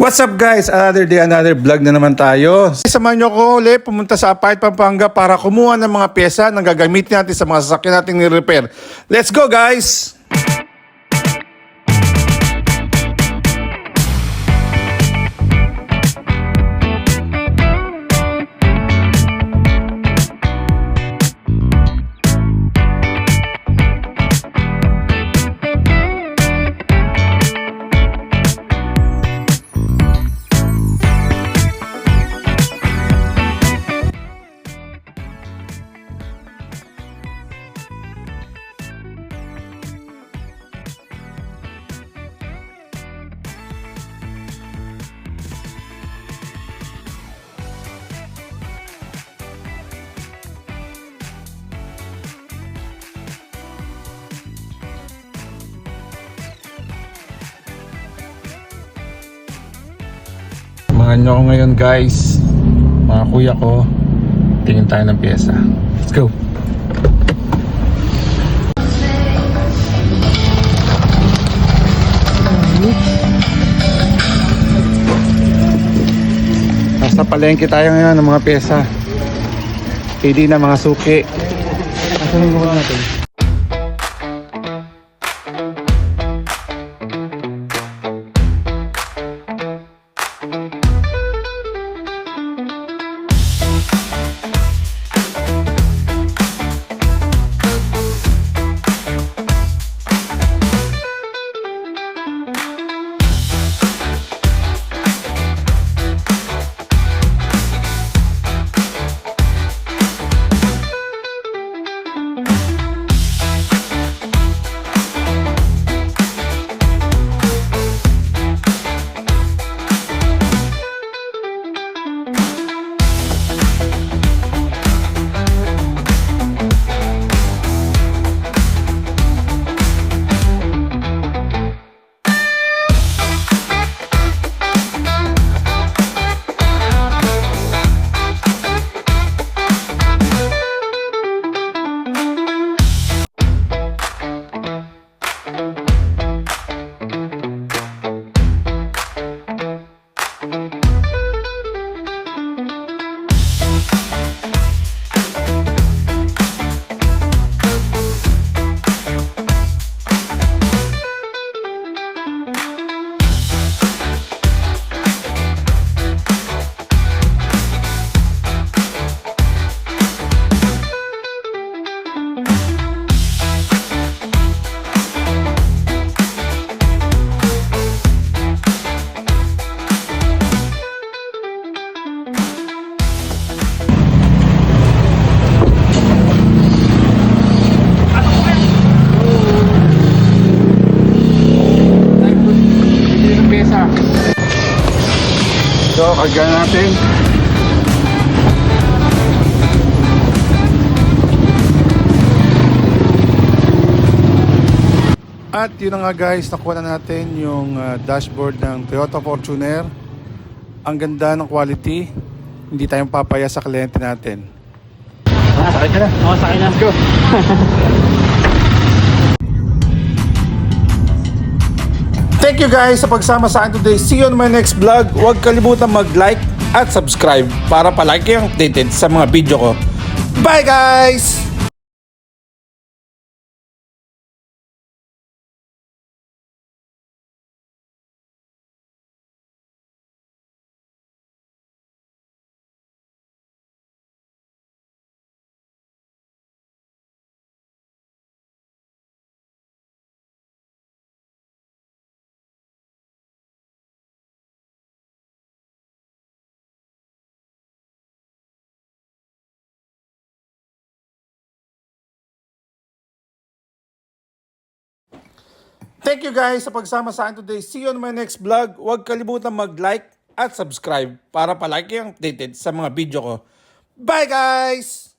What's up guys? Another day, another vlog na naman tayo. Samahan nyo ko ulit pumunta sa Apayat, Pampanga para kumuha ng mga pyesa na gagamitin natin sa mga sasakyan nating ni-repair. Let's go guys! Samahan nyo ako ngayon guys, mga kuya ko. Tingin tayo ng pyesa. Let's go! Nasa palengke tayo ngayon ng mga pyesa. Pili na mga suki. Asan yung mga natin? So, karga natin. At yun na nga guys, nakuha na natin yung dashboard ng Toyota Fortuner. Ang ganda ng quality. Hindi tayong papaya sa kliyente natin. Sakay ka na. Oo, sakay na. Let's go. Thank you guys sa pagsama sa akin today. See you on my next vlog. Huwag kalimutan mag-like at subscribe para palagi kayong updated sa mga video ko. Bye guys! Thank you guys sa pagsama sa akin today. See you on my next vlog. Huwag kalimutan mag-like at subscribe para palagi kayong updated sa mga video ko. Bye guys!